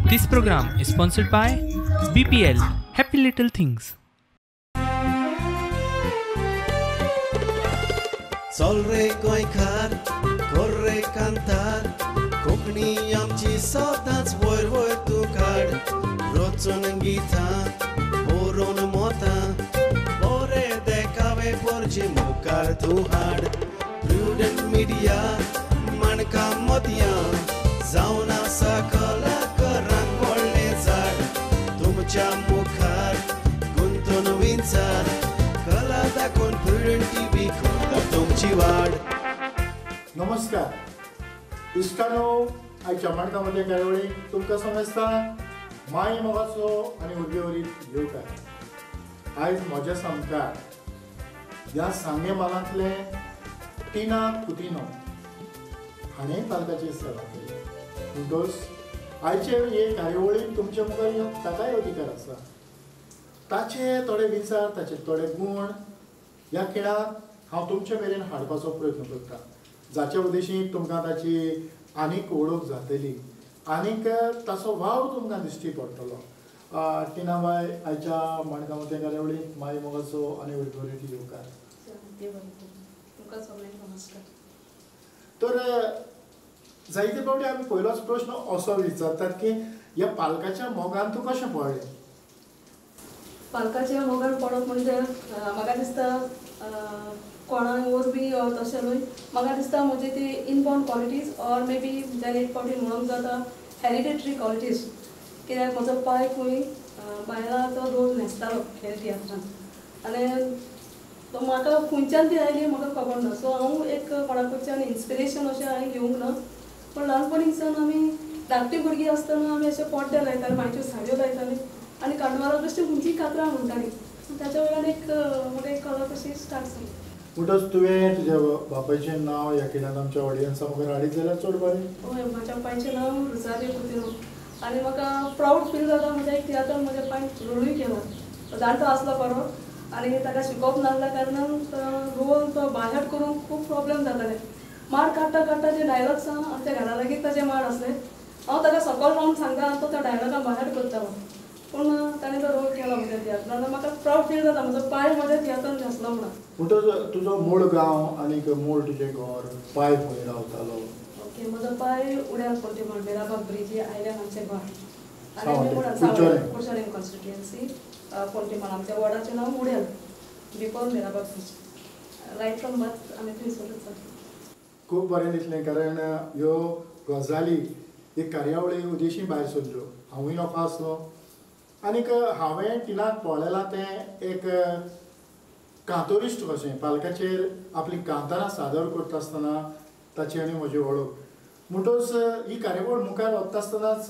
This program is sponsored by BPL Happy Little Things. चल रे गोंयकार, कर रे कांतार, कोंकणी आमची सदांच वयर वयर तूं काड. रचून गितां, बरोवन मोतां, बरे देखावे परचे मुखार तूं हाड. प्रुडंट मिडिया, माणकां मदयां, जावन आसा कलाकारांक व्हडलें झाड. तुमच्या मुखार गुंतून विचार, कला दाखोवन प्रुडंट टीव्ही करता तुमची वाड. नमस्कार इश्टानो, आयच्या माणकामध्ये कार्यावळीक तुमकां समजता माय मोगाचो आनी उर्बेवरीत येवकार. आयज म्हज्या समकार ह्या सांगे मागांतले टिना कुतिनो हाणें पालकाची सेवा केली. म्हणटच आयचे हे कार्यावळीक तुमचे मुखार ताकाय अधिकार आसा. ताचे थोडे विचार, ताचे थोडे गुण ह्या खेळाक हांव तुमचे मेरेन हाडपाचो प्रयत्न करता, जाच्या उद्देशीक तुमकां ताची आनीक वळख जातली, आनीक ताचो वाव तुमकां दिश्टी पडटलो. टिना बाय, आयच्या माणकामध्ये कार्यावळीक माय मोगाचो आनी उर्बेवरीत येवकार. तर जायते फावटी आमी पयलोच प्रश्न असो विचारतात की ह्या पालकाच्या मोगान तूं कशें पडलें? पालकाच्या मोगान पडप म्हणजे म्हाका दिसता कोणाक वरवीं तशें न्हय, म्हाका दिसता म्हणजे ती inborn qualities or may be जाल्यार एक फावटी म्हणूंक जाता हेरिडेटरी क्वॉलिटीज. कित्याक म्हजो पाय खंय बायला तो रोल न्हेसतालो खेळ तियात्रांत आनी तो म्हाका खंयच्यान ती आयली म्हाका खबर ना. सो हांव एक कोणा कडच्यान इन्स्पिरेशन अशें हांवें घेवंक ना. पूण ल्हानपणीसान आमी धाकटी भुरगीं आसतना आमी अशें पड्डे लायतालीं, मागीर साडयो लायतालीं आनी कांडवाळाक कशी खंयचीं कातरां म्हणटालीं. ताच्या वयल्यान एक म्हाका एक कला कशी स्टार्ट जाली. म्हणटच तुवें तुज्या बापायचें नांव ह्या खेळांत आमच्या ऑडियन्सा मुखार हाडीत जाल्यार चड बरें. हय, म्हाज्या पांयचें नांव रुजाली कुतिनो आनी म्हाका प्रावड फील जाता म्हज्या एक तियात्रान म्हज्या पांयक रोलूय केला. जाणटो आसलो बरो आनी ताका शिकोवप नासल्या कारणान रोल तो बायहार्ट करूंक खूब प्रॉब्लेम जाताले. मार काडटा काडटा जे डायलॉग्स आहा आमच्या घरा लागीं ताजे मार आसले. हांव ताका सकयल रावन सांगता आनी तो त्या डायलॉगां बायहार्ट करतालो. पूण ताणें तो रोल केलो म्हज्या तियात्रान आनी म्हाका प्रावड फील जाता म्हजो पांय म्हज्या तियात्रान न्हेसलो म्हणून. म्हणटच तुजो मूळ गांव आनीक मूळ तुजें घर, पांय खंय रावतालो? ओके, म्हजो पांय उड्यार पोर्टिमोळ बेराबाग ब्रिजी आयल्यान आमचें घर कुडचडें कॉन्स्टिट्युएन्सी पोर्टिमोळ. आमच्या वॉर्डाचें नांव उड्यार before Berabag bridge. Right from birth आमी थंयसरूच आसा. खूब बरें दिसलें, कारण ह्यो गजाली एक कार्यावळी उदेशी भायर सरल्यो. हांवूय नोखो आसलो आनीक हांवें टिनाक पळयलां तें एक कांतोरिस्ट कशें पालकाचेर आपली कांतारां सादर करता आसतना ताची आनी म्हजी वळख. म्हणटच ही कार्यावळ मुखार वता आसतनाच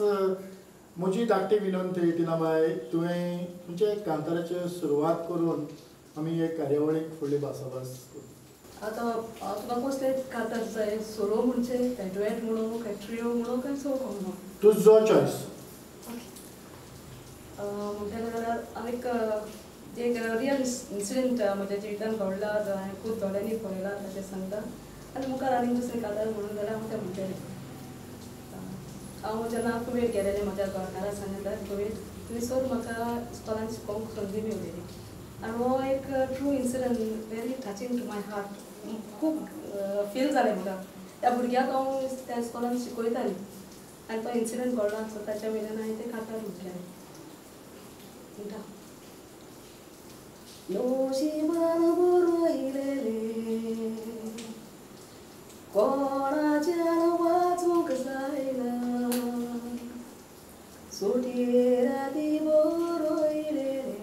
म्हजी धाकटी विनंती टिना बाय, तुवें तुमचे कांताराची सुरवात करून आमी एक कार्यावळीक फुडली भासाभास करूं. आतां तुका कसले कातर जाय? सोलो म्हणचे काय डुएट म्हणूं काय ट्रिओ म्हणूं काय सोलो म्हणूं? तुजो चॉयस. म्हणटलें जाल्यार आनीक एक रियल इन्सिडंट म्हज्या जिवितान घडला, हांवें खूब दोळ्यांनी पळयला ताचें सांगता आनी मुखार आनीक दुसरें कातर म्हणून जाल्यार हांव तें म्हणटलें. हांव जेन्ना कुवेत गेलेलें म्हज्या गोंयकारां सांगितलें कुवेत थंयसर म्हाका इस्कॉलान शिकोवंक संदी मेळ्ळी आनी हो एक true incident very touching to my heart. खूब फील जालें म्हाका. त्या भुरग्याक हांव त्या इस्कॉलान शिकयतालीं आनी तो इन्सिडंट घडलो सो ताच्या वयल्यान हांवें तें कातर म्हटलें. नशिबान बरयलेलें कोणाच्यान वाचूंक जायना, सुटये राती बरयलेलें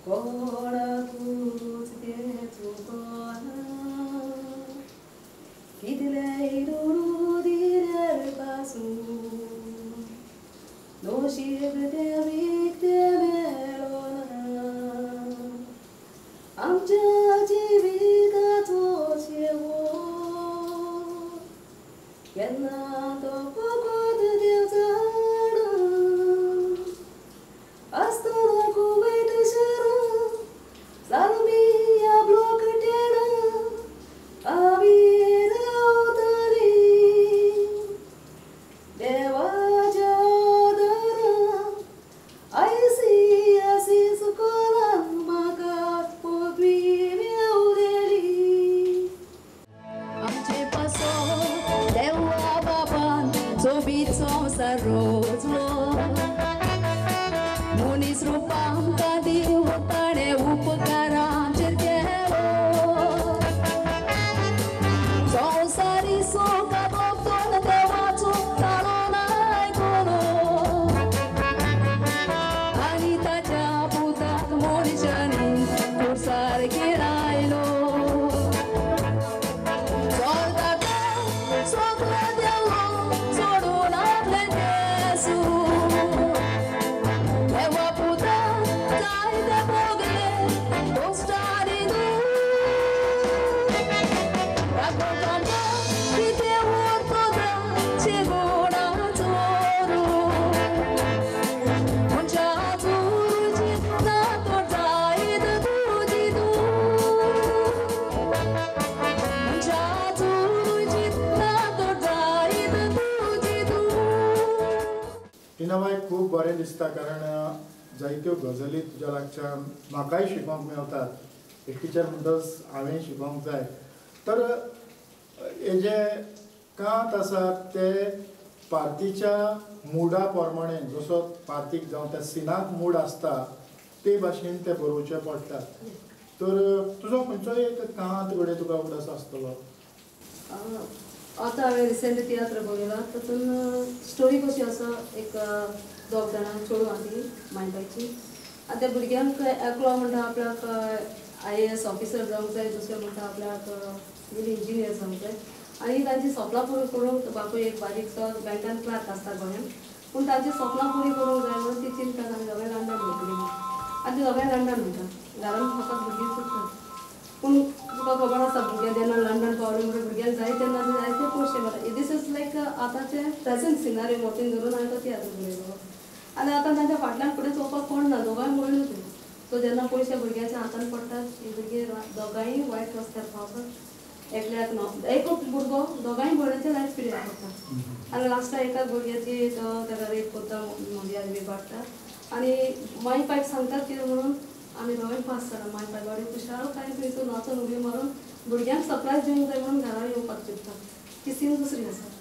कोणाकूच तें चुकोना. कितलेय दुडू दिल्यार पासून नशीब तें विकतें मेळो ना. आमच्या जिविताचो शेवट केन्ना तो फकत देव जाणा. आसतना कुवेत शारां सालमी ह्या ब्लॉकटेडां आमी रावतालीं. देवा सोबीत संसार रोजलो मनीस रूपांका देव ताणे उपकारांचेर केलो संवसारी सोका भोगतोन देवाचो ताळो नाय कोणो आनी ताच्या पुताक मनशांनी सारके रायलो खूब बरें दिसता कारण जायत्यो गजाली तुज्या लागच्यान म्हाकाय शिकोवंक मेवतात एक टिचर म्हणटच हांवें शिकोवंक जाय तर हे जे कांत आसात ते पार्टीच्या मुडा प्रमाणे जसो पार्टीक जावं त्या सिनाक मूड आसता ते भाशेन ते बरोवचे पडटात तर तुजो खंयचोय एक कांत घडये तुका उगडास आसतलो आतां हांवें रिसेंटली तियात्र बरयला तातूंत स्टोरी कशी आसा एक दोग जाणां चेडूं आहा ती मांडपाची आनी त्या भुरग्यांक एकलो म्हणटा आपल्याक IAS ऑफिसर जावंक जाय दुसरें म्हणटा आपल्याक इंजिनियर जावंक जाय आनी तांची सपनां पुरी करूंक बापूय एक बारीकसो बँकान क्लार्क आसता गोंयांत पूण तांची सपनां पुरी करूंक जाय म्हणून ती चिंतता आनी दोगांय लंडन वयतलीं आनी ती दोगांय लंडन वयता घरान फकत भुरगीं चुकता पूण तुका खबर आसा भुरगे जेन्ना लंडन पावले म्हणून भुरग्यांक जाय तेन्ना जायते पयशे मेळटा दीस इज लायक आतांचे प्रेझेंट सिनारी मोटीन धरून हांवें तो तियात्र बरयलो आनी आतां तांच्या फाटल्यान फुडें चोवपाक कोण ना दोगांय मळ्यो त्यो सो जेन्ना पयशे भुरग्याच्या हातान पडटात ही भुरगीं दोगांय वायट रस्त्यार पावतात एकल्याक एकूच भुरगो दोगांय भयणीचे लायफ पिड्यार करता आनी लास्टाक एकाच भुरग्याची ताका रेप करता मर्याद बी काडटा आनी माय पायट सांगतात कितें म्हणून आमी दोगांय पास जाला माय पायट गाडी कुशाळ काय थंयसून नाचून उडी मारून भुरग्यांक सरप्रायज दिवंक जाय म्हणून घरा येवपाक चिंतता ती सीन दुसरी आसा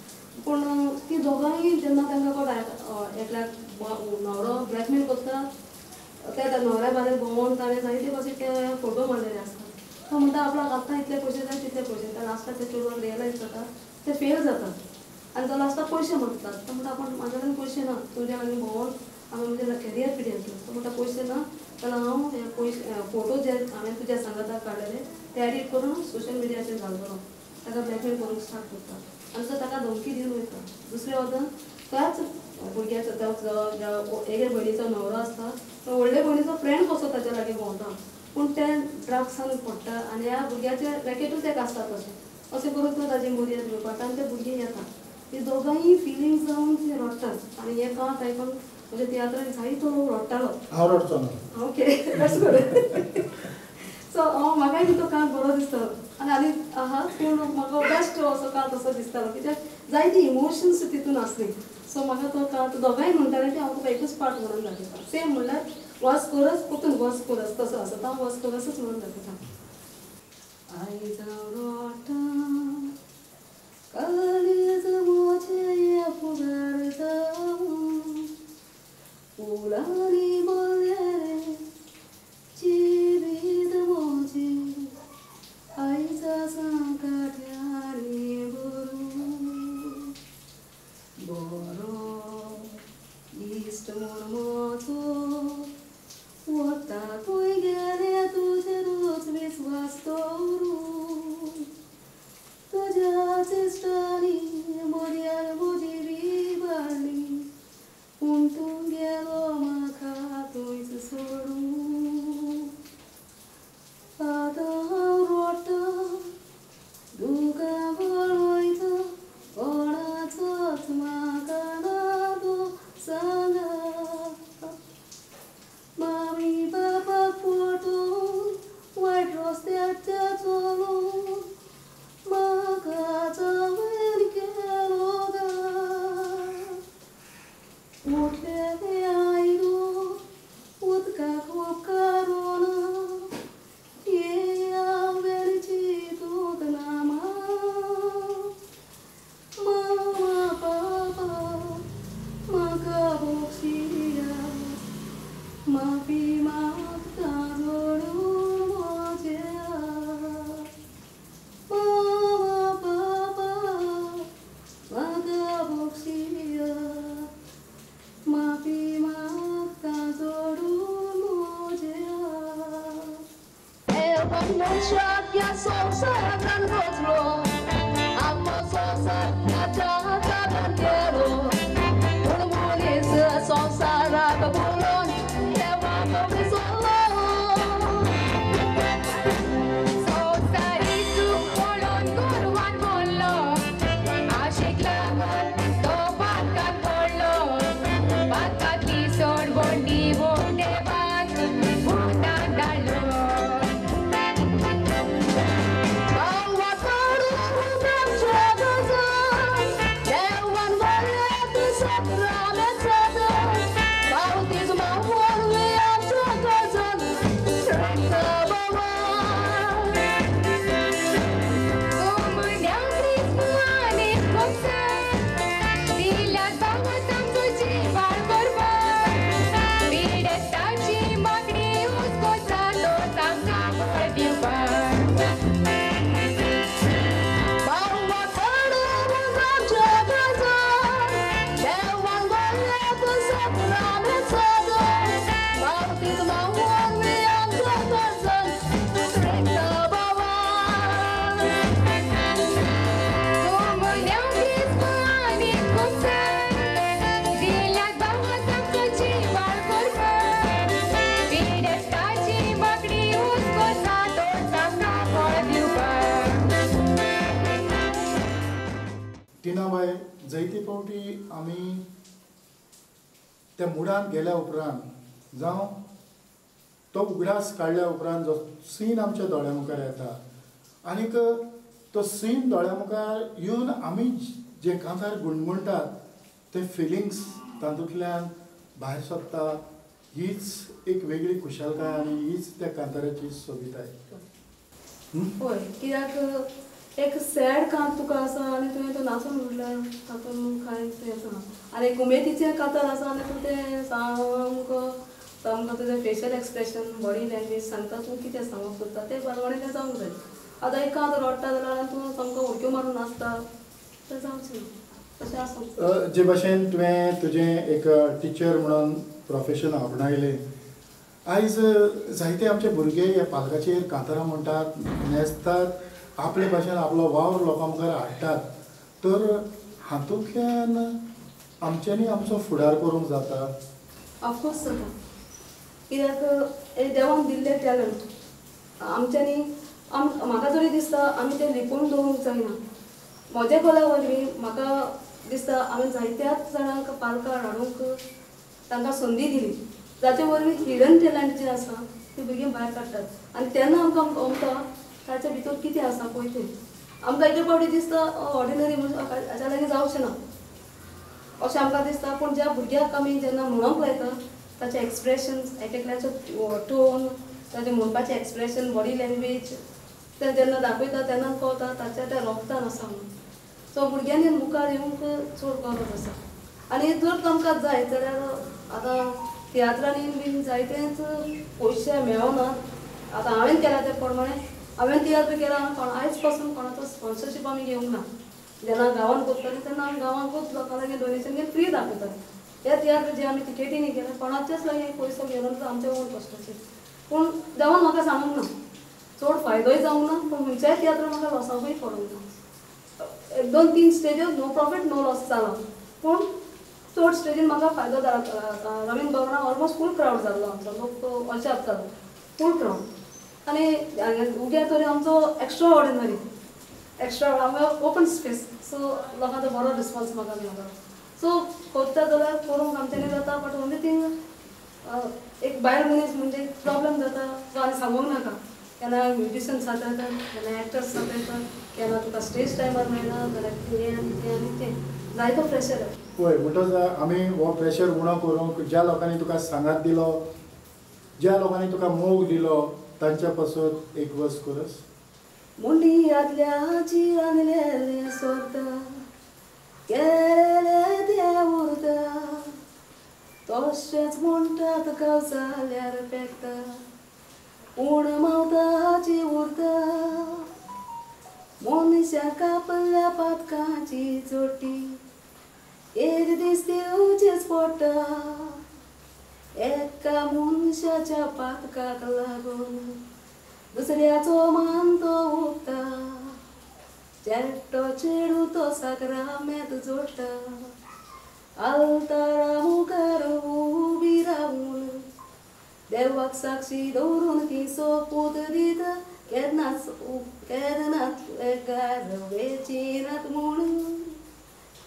पूण ती दोगांय जेन्ना तांकां कोण एकल्याक न्हवरो ब्लॅकमेल करता त्या न्हवऱ्या बारे भोंवून ताणें जायते भाशेन फोटो मारलेले आसता तो म्हणटा आपल्याक आतां इतले पयशे जाय तितले पयशे त्या लास्टाक त्या चेडवाक रियलायज जाता ते फेल जातात आनी तो लास्टाक पयशे मागतात तो म्हणटा आपूण म्हाजे कडेन पयशे ना तुज्या आनी भोंवून हांवें म्हणजे कॅरियर पिड्यार केलो तो म्हणटा पयशे ना जाल्यार हांव हे पयशे फोटो जे हांवें तुज्या सांगाताक काडलेले ते एडीट करून सोशल मिडियाचेर घालतलो ताका ब्लॅकमेल करूंक स्टार्ट करता आनी तो ताका धमकी दिवन वयता दुसरे वटेन त्याच भुरग्याचो एके भयणीचो न्हवरो आसता तो व्हडले भयणीचो फ्रेंड कसो ताच्या लागीं भोंवता पूण ते ड्रग्सान पडटा आनी ह्या भुरग्याचे रॅकेटूच एक आसता तशें अशें करून तो ताची मर्याद घेवपाक आनी ते भुरगीं येतात ती दोगांय फिलिंग्स जावन ती रडटात आनी हे कांत आयकून म्हणजे तियात्रान जायतो लोक रडटालो हांव रडचो ना ओके दॅट्स गुड सो म्हाकाय तो कांत बरो दिसतालो आनी आहा पूण म्हाका बेस्ट असो कांत असो दिसतालो कित्याक जायती इमोशन्स तितून आसली सो म्हाका तो कांत दोगांय म्हणटाले की हांव तुका एकूच पार्ट म्हणून दाखयता सेम म्हणल्यार वॉस कोरस परतून वॉस कोरस तसो आसा तो हांव वॉस कोरसच म्हणून दाखयता आयज हांव रडटां काळीज म्हजें फुगारता फुलांनी भरलेले जिवीत म्हजें आयज सांकाट्यांनी भरून बरो इश्ट म्हूण म्हजो वता खंय गेले तुजेरूच विस्वास दवरून तुज्या इश्टांनी मर्याद म्हजी विबाडली पूण तूं गेलो म्हाका थंयच सोडून आतां हांव रडटां दुकां वळयता कोणाचोच म्हाका नादो सांगा मामी बापाक फटोवन वायट रस्त्याच्या चलोवन म्हाका जावेन केलो उठलेले आयलो उदकाक उपकारोना ये हांवें चिंतूंक ना मामा पापा मनशाच्या संसारान वचलो आमचो संसार नाचान गेलो पूण मनीस संसाराक बोलोन देवाक विसरलो संसारी सूख पडोन गोरवान बोललो आशेक लागून तो बांकात पडलो बांकातली सोड बोंडी बोंडे बांक भुताक धाडलो टिनाबाई जायती फावटी आमी त्या मुडान गेल्या उपरांत जावं तो उगडास काडल्या उपरांत जो सीन आमच्या दोळ्या मुखार येता आनीक तो सीन दोळ्या मुखार येवन आमी जे कांतार गुणगुणटात ते फिलिंग्स तातूंतल्यान भायर सरता हीच एक वेगळी खुशालकाय आनी हीच त्या कांताराची सोबिताय. होय कित्याक एक सॅड कांत तुका आसा आनी तुवें तो नाचून उरल्यार तातूंत कांय तें आसना आनी एक उमेदीचें कातर आसा आनी तूं तें सामको तुजें फेशियल एक्सप्रेशन बॉडी लँग्वेज सांगता तूं कितें सांगूंक सोदता तें प्रमाणे तें जावंक जाय. आतां एक कांत रडटा जाल्यार तूं सामको उडक्यो मारून नाचता तें जावचें ना तशें आसूं. जे भाशेन तुवें तुजें एक टिचर म्हणून प्रोफेशन आपणायलें आयज जायते आमचे भुरगे ह्या पालकाचेर कांतारां म्हणटात न्हेसतात आपले भाशेन आपलो वावर लोकां मुखार हाडटात तर हातूंतल्यान आमच्यांनी आमचो फुडार करूंक जाता. ऑफकोर्स जाता कित्याक हे देवान दिल्लें टॅलंट आमच्यांनी म्हाका तरी दिसता आमी तें लिपोवन दवरूंक जायना. म्हजे कला वरवीं म्हाका दिसता आमी जायत्याच जाणांक पालकां हाडूंक तांकां संदी दिली जाचे वरवीं हिडन टॅलंट जें आसा तें भुरगीं भायर काडटात आनी तेन्ना आमकां अमता ताचे भितर कितें आसा पळय तें आमकां एक फावटी दिसता ऑर्डिनरी हाच्या लागीं जावचें ना अशें आमकां दिसता पूण ज्या भुरग्याक आमी जेन्ना म्हणूंक लायता ताचे एक्सप्रेशन्स एकल्याचो टोन ताचें म्हणपाचें एक्सप्रेशन बॉडी लँग्वेज तें जेन्ना दाखयता तेन्ना कळटा ताच्या त्या रोगतान आसा म्हणून. सो भुरग्यांनी मुखार येवंक चड गरज आसा आनी जर तांकां जाय जाल्यार आतां तियात्रांनी बीन जायतेच पयशे मेळनात. आतां हांवें केला ते प्रमाणे हांवें तियात्र केला पण आयज पासून कोणाचो स्पॉन्सरशीप आमी घेवंक ना. जेन्ना गांवांत करतालीं तेन्ना आमी गांवांकूच लोकां लागीं डोनेशन घेवन फ्री दाखयतालीं. हे तियात्र जे आमी टिकेटीनी केले कोणाचेच लागीं पयसो घेवन आमचे ओन कश्टाचे पूण देवान म्हाका सांगूंक ना चड फायदोय जावंक ना पूण खंयच्याय तियात्र म्हाका लॉसाकूय पडूंक ना. 2-3 स्टेज्यो नो प्रॉफीट नो लॉस जाला पूण चड स्टेजीन म्हाका फायदो जाला. रवींद्र भवनाक ऑलमोस्ट फूल क्रावड जाल्लो आमचो लोक अशात जालो फूल क्रावड आनी उग्या तरी आमचो एक्स्ट्रा ऑर्डिनरी आमकां ओपन स्पेस सो लोकांचो बरो रिस्पॉन्स म्हाका मेळटा. सो करता जाल्यार करूंक आमच्यांनी जाता बट ओन्ली थिंग एक भायर मनीस म्हणजे प्रॉब्लेम जाता तो आनी सांगूंक नाका केन्ना म्युजिशियन्स जाता केन्ना एक्टर्स जाता केन्ना तुका स्टेज टायमार मेळना जाल्यार तें आनी तें जायतो प्रेशर आहे. पळय म्हणटच आमी हो प्रेशर उणो करूंक ज्या लोकांनी तुका सांगात दिलो ज्या लोकांनी तुका मोग दिलो तांच्या पासून एक वर्स करस. मुंडियांतल्या चिरांतलेले सोदता केलेले ते उरता तशेंच म्हणटात गांव जाल्यार पेकता पूण मावताची उरता मनशां कापल्या पातकाची चोटी एक दीस दिवचेच पडटा एका मनशाच्या पातकाक लागून दुसऱ्याचो मान तो उगता चेट्टो चेडू तो साकराम्यांत जोडटा आल्तारा मुखार उबी रावून देवाक साक्षी दवरून ती सोपूत दिता केन्नाच वेचिनात म्हणून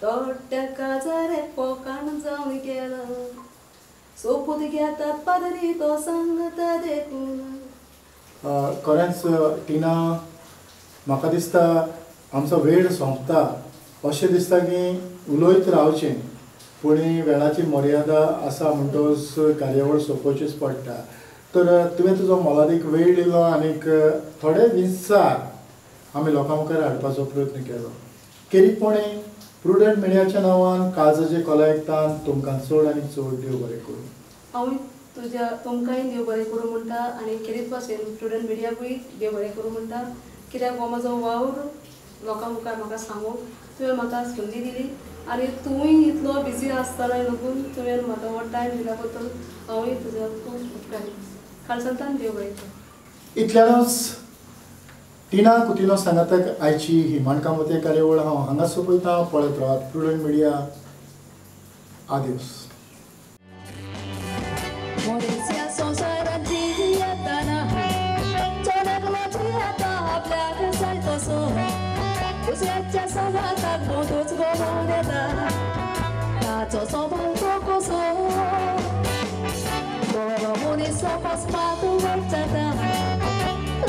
तोट्या काजारेक पोकाण जावन गेला सोपूत घेतात पादरी तो सांगता देखून. खरेंच टिना म्हाका दिसता आमचो वेळ सोंपता अशें दिसता की उलयत रावचें पूण वेळाची मर्यादा आसा म्हणटच कार्यावळ सोंपोवचीच पडटा. तर तुवें तुजो मोलादीक वेळ दिलो आनीक थोडे विचार आमी लोकां मुखार हाडपाचो प्रयत्न केलो. खेरीतपणे प्रुडंट मिडियाच्या नांवान काळजाचे कलायकतान तुमकां चड आनी चड देव बरें करूं. हांव तुमकांय देव बरें करूं म्हणटा आनी खेरीत भाशेन स्टुडंट मिडियाकूय देव बरें करूं म्हणटा कित्याक हो म्हजो वावर लोकां मुखार म्हाका सांगूंक तुवें म्हाका संदी दिली आनी तुवें इतलो बिजी आसतना लागून तुवें म्हाका हो टायम दिल्या बद्दल हांवूय तुजो खूब उपकारी. कालसंतान देव बरें करूं. इतल्यानच टिना कुतिनो सांगाताक आयची ही माणकामते कार्यावळ हांव हांगा सोंपयतां. पळयत रावात प्रुडंट मिडिया. आदिवस. Usiacia samata motoच गोवन येता ताचो स्वभाव तो कसो बरो मनीस अकस्मात वचता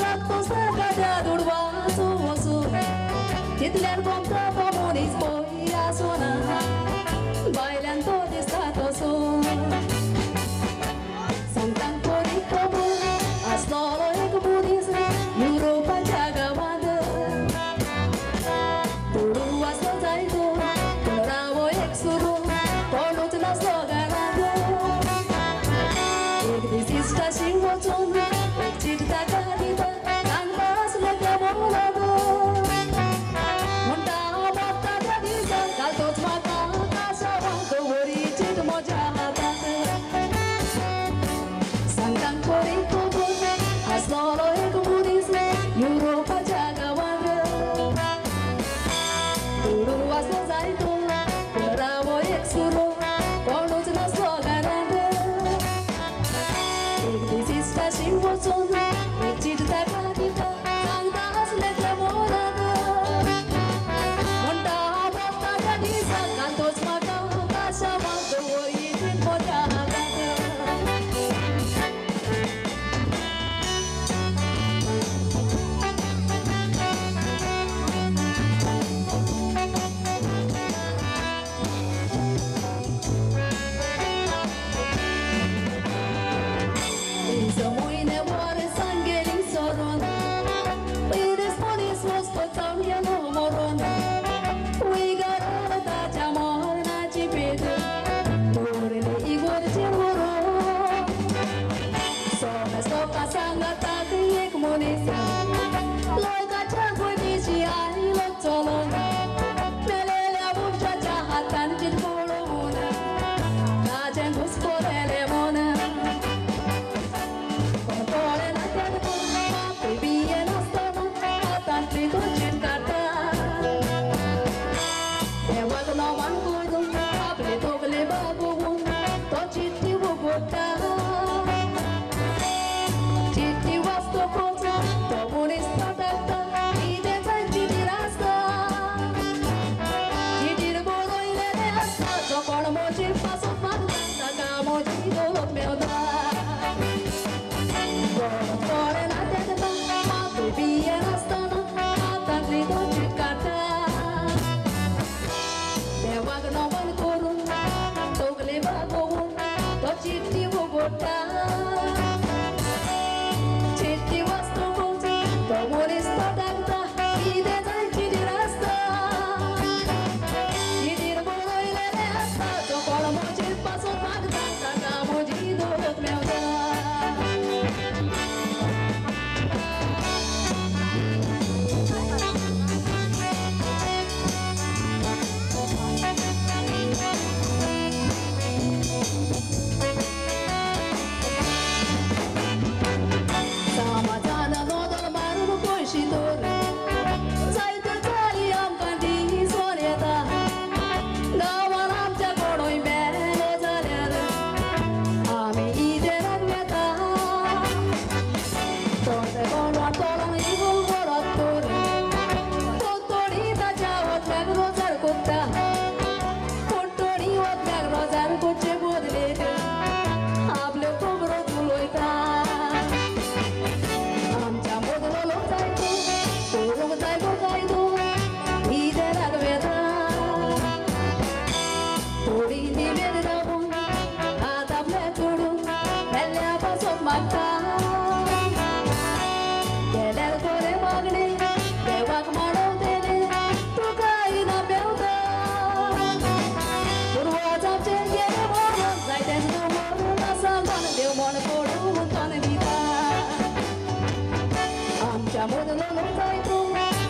लागतो सगळ्या दुडवाचो वसो तितल्यार कोणतो तो मनीस पळय आसना बायल्यान तो दिसता तसो सांगतांक बरी खबर आसलोलो एक मनीस युरोपाच्या गांवांत Rawa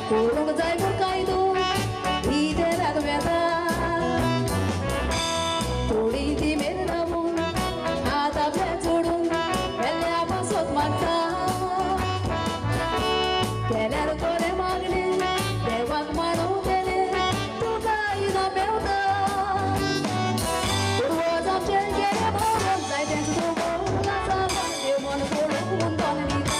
고롱 잘못 가이도 이대라도 왜다 우리 팀에는 너무 아다 배조른 벨레아마 솥만다 걔네를 꺼내 먹는 대왕만 오면은 누가 이나 배우다 우와 잠잘 걔네 모른 잘 댄스도 몰라서 내원을 고롱 떠내리다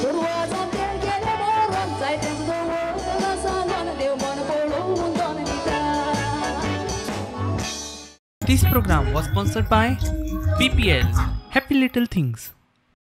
우와 잠잘 걔네 모른 잘 댄스도 몰라서 내원을 고롱 떠내리다. This program was sponsored by BPL Happy Little Things.